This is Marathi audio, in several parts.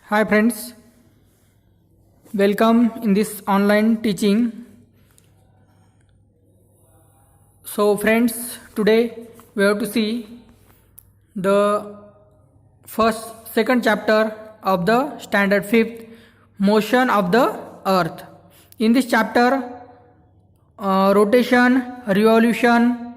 Hi friends, welcome in this online teaching. So friends, today we have to see the second chapter of the standard 5th, motion of the earth. In this chapter, rotation, revolution,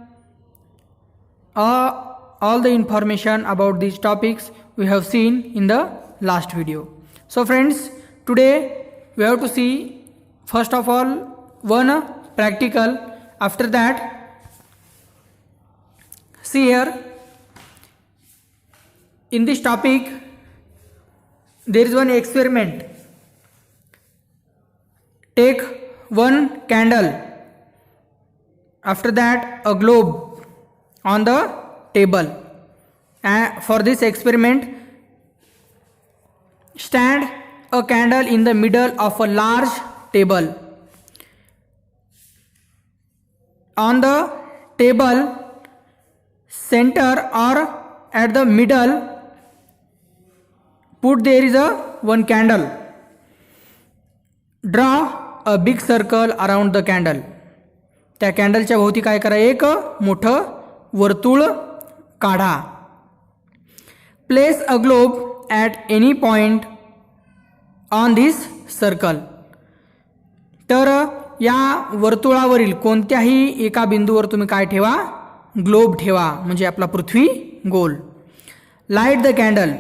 all the information about these topics we have seen in the last video. So friends, today we have to see first of all one practical. After that, see here, in this topic there is one experiment. Take one candle, after that a globe on the table, and for this experiment stand a candle in the middle of a large table. On the table center or at the middle there is one candle. Draw a big circle around the candle. त्या कॅन्डलच्या भोवती काय करा, एक मोठं वर्तुळ काढा. Place a globe at any point on this circle. तर या वर्तुळावरील कोणत्याही एका बिंदूवर तुम्ही काय ठेवा, ग्लोब ठेवा, म्हणजे आपला पृथ्वी गोल. Light the candle.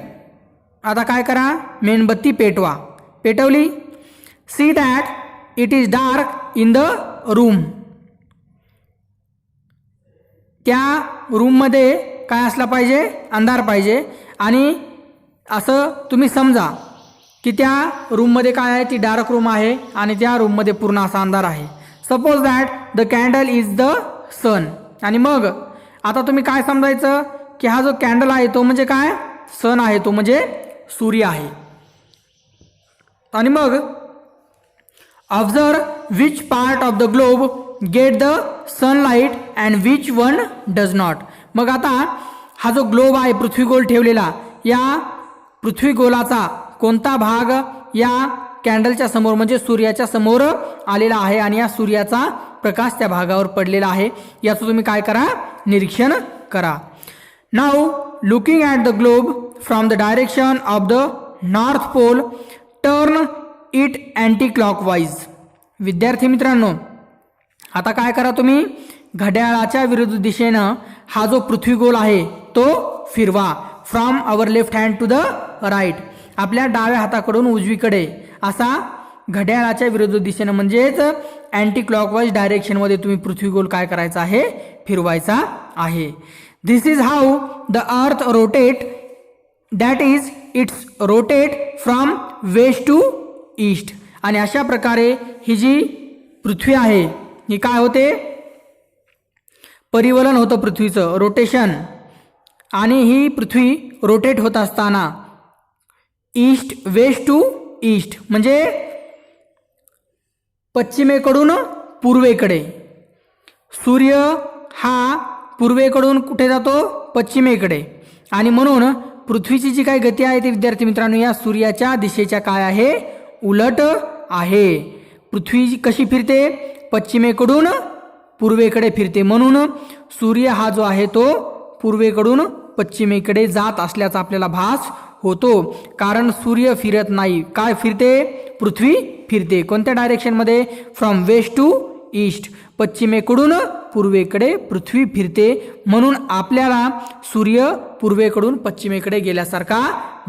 आता काय करा, मेणबत्ती पेटवा. पेटवली. See that it is dark in the room. त्या रूममध्ये काय असला पाहिजे, अंधार पाहिजे. आणि असं तुम्ही समजा की त्या रूममध्ये काय आहे, ती डार्क रूम आहे आणि त्या रूममध्ये पूर्ण असा अंधार आहे. Suppose that the candle is the sun. आणि मग आता तुम्ही काय समजायचं की हा जो कॅन्डल आहे तो म्हणजे काय, सन आहे, तो म्हणजे सूर्य आहे. आणि मग observe which part of the globe get the sunlight and which one does not. मग आता हा जो ग्लोब आहे पृथ्वीगोल ठेवलेला, या पृथ्वीगोलाचा कोणता भाग या कॅन्डलच्या समोर म्हणजे सूर्याच्या समोर आलेला आहे आणि या सूर्याचा प्रकाश त्या भागावर पडलेला आहे, याचं तुम्ही काय करा, निरीक्षण करा. Now looking at the globe from the direction of the north pole turn it anti clockwise. विद्यार्थी मित्रांनो, आता काय करा, तुम्ही घड्याळाच्या विरुद्ध दिशेनं हा जो पृथ्वीगोल आहे तो फिरवा. From our left hand to the right. आपल्या डाव्या हाताकडून उजवीकडे असा घड्याळाच्या विरुद्ध दिशेनं म्हणजेच अँटी क्लॉकवाईज डायरेक्शनमध्ये तुम्ही पृथ्वीगोल काय करायचा आहे, फिरवायचा आहे. This is how the earth rotate, that is it's rotate from west to east. आणि अशा प्रकारे ही जी पृथ्वी आहे ही काय होते, परिवलन होतं पृथ्वीचं, रोटेशन. आणि ही पृथ्वी रोटेट होत असताना ईस्ट, वेस्ट टू ईस्ट म्हणजे पश्चिमेकडून पूर्वेकडे. सूर्य हा पूर्वेकडून कुठे जातो, पश्चिमेकडे. आणि म्हणून पृथ्वीची जी काही गती आहे ती विद्यार्थी मित्रांनो या सूर्याच्या दिशेच्या काय आहे, उलट आहे. पृथ्वी कशी फिरते, पश्चिमेकडून पूर्वेकडे फिरते. म्हणून सूर्य हा जो आहे तो पूर्वेकडून पश्चिमेकडे जात असल्याचा आपल्याला भास होतो. कारण सूर्य फिरत नाही, काय फिरते, पृथ्वी फिरते. कोणत्या डायरेक्शनमध्ये, फ्रॉम वेस्ट टू ईस्ट, पश्चिमेकडून पूर्वेकडे पृथ्वी फिरते. म्हणून आपल्याला सूर्य पूर्वेकडून पश्चिमेकडे गेल्यासारखा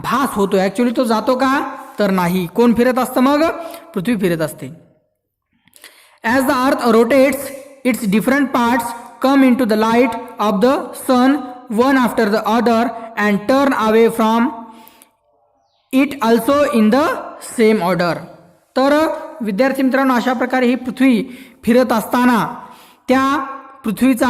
भास होतो. ॲक्च्युली तो जातो का, तर नाही. कोण फिरत असतं, मग पृथ्वी फिरत असते. As the earth rotates its different parts come into the light of the sun one after the other and turn away from it also in the same order. तर विद्यार्थी मित्रांनो, अशा प्रकारे ही पृथ्वी फिरत असताना त्या पृथ्वीचा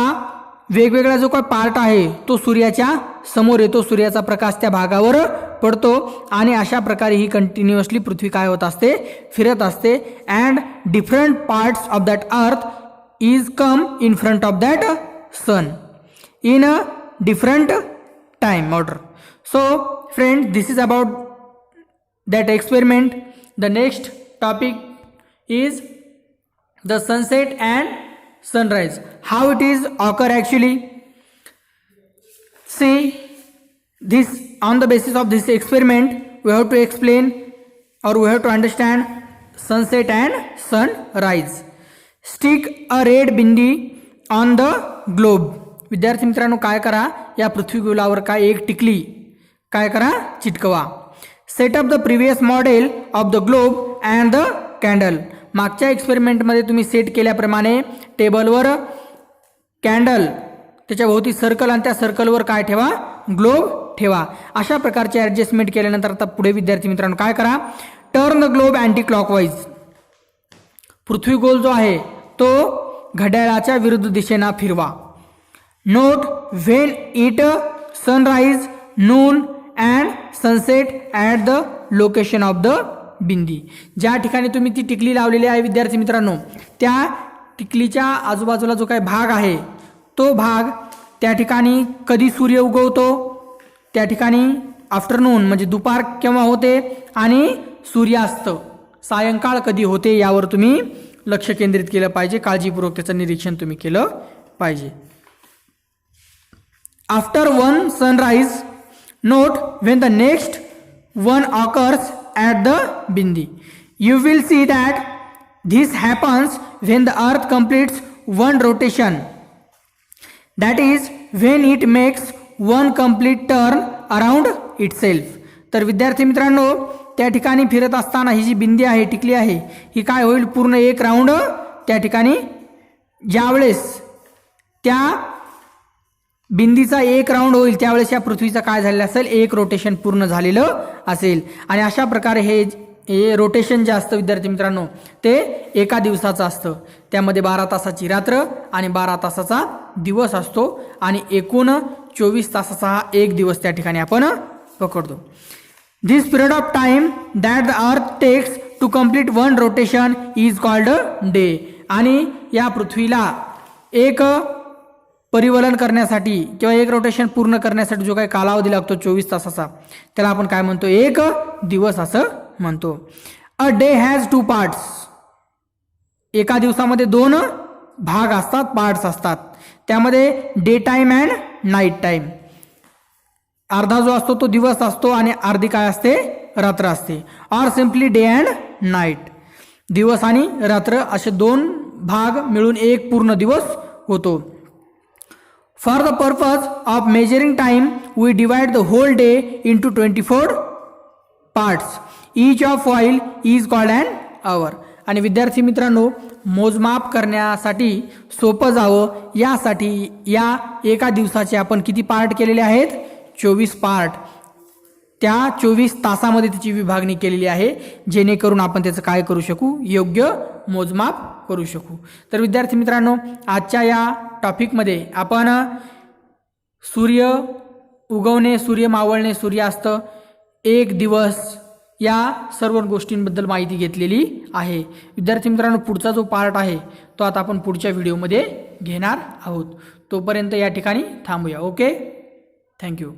वेगवेगळा जो काही पार्ट आहे तो सूर्याच्या समोर येतो, सूर्याचा प्रकाश त्या भागावर पडतो. आणि अशा प्रकारे ही कंटिन्युअसली पृथ्वी काय होत असते, फिरत असते. And different parts of that earth is come in front of that sun in a different time order. So friends, this is about that experiment. The next topic is the sunset and sunrise. How it is occur actually? See, this on the basis of this experiment we have to explain or we have to understand sunset and sunrise. Stick a red bindi on the globe. विद्यार्थी मित्रांनो काय करा, या पृथ्वी गोलावर काय एक टिकली काय करा चिटकवा. Set up the previous model of the globe and the candle. मागच्या एक्सपेरिमेंटमध्ये तुम्ही सेट केल्याप्रमाणे टेबलवर कॅन्डल त्याच्या भोवती सर्कल आणि त्या सर्कलवर काय ठेवा ग्लोब ठेवा. अशा प्रकारचे ॲडजस्टमेंट केल्यानंतर आता पुढे विद्यार्थी मित्रांनो काय करा, turn the globe anticlockwise. पृथ्वी गोल जो आहे तो घड्याळाच्या विरुद्ध दिशेने फिरवा. Note when it sunrise, noon and sunset at the location of the bindi. ज्या ठिकाणी तुम्ही ती टिकली लावलेली आहे विद्यार्थी मित्रांनो, त्या टिकलीच्या आजूबाजूला जो काही भाग आहे तो भाग त्या ठिकाणी कधी सूर्य उगवतो, त्या ठिकाणी आफ्टरनून म्हणजे दुपार केव्हा होते आणि सूर्यास्त सायंकाळ कधी होते यावर तुम्ही लक्ष केंद्रित केलं पाहिजे. काळजीपूर्वक त्याचं निरीक्षण तुम्ही केलं पाहिजे. After one sunrise, note when the next one occurs at the bindi. You will see that this happens when the earth completes one rotation. That is when it makes one complete turn around itself. तर विद्यार्थी मित्रांनो, त्या ठिकाणी फिरत असताना ही जी बिंदी आहे टिकली आहे ही काय होईल, पूर्ण एक राऊंड त्या ठिकाणी ज्यावेळेस त्या बिंदीचा एक राऊंड होईल त्यावेळेस या पृथ्वीचा काय झालेलं असेल, एक रोटेशन पूर्ण झालेलं असेल. आणि अशा प्रकारे हे रोटेशन जे असतं विद्यार्थी मित्रांनो ते एका दिवसाचं असतं. त्यामध्ये 12 तासाची रात्र आणि 12 तासाचा दिवस असतो आणि एकूण 24 तासाचा हा एक दिवस त्या ठिकाणी आपण पकडतो. This period of time that the earth takes to complete one rotation is called a day. आणि या पृथ्वीला एक परिवलन करण्यासाठी किंवा एक रोटेशन पूर्ण करण्यासाठी जो काही कालावधी लागतो 24 तासाचा त्याला आपण काय म्हणतो, एक दिवस असं म्हणतो. A day has 2 parts. एका दिवसामध्ये 2 भाग असतात, पार्ट्स असतात. त्यामध्ये day time and night time. अर्धा जो असतो तो दिवस असतो आणि अर्धी काय असते, रात्र असते. Or simply day and night. दिवस आणि रात्र असे 2 भाग मिळून एक पूर्ण दिवस होतो. For the purpose of measuring time we divide the whole day into 24 parts. Each of while is called and hour. आणि विद्यार्थी मित्रांनो, मोजमाप करण्यासाठी सोपं जावं यासाठी या एका दिवसाचे आपण किती पार्ट केलेले आहेत, 24 पार्ट. त्या 24 तासामध्ये त्याची विभागणी केलेली आहे जेणेकरून आपण त्याचं काय करू शकू, योग्य मोजमाप करू शकू. तर विद्यार्थी मित्रांनो, आजच्या या टॉपिकमध्ये आपण सूर्य उगवणे, सूर्य मावळणे, सूर्यास्त, एक दिवस या सर्व गोष्टींबद्दल माहिती घेतलेली आहे. विद्यार्थी मित्रांनो, पुढचा जो पार्ट आहे तो आता आपण पुढच्या व्हिडिओमध्ये घेणार आहोत. तोपर्यंत या ठिकाणी थांबूया. Okay, thank you.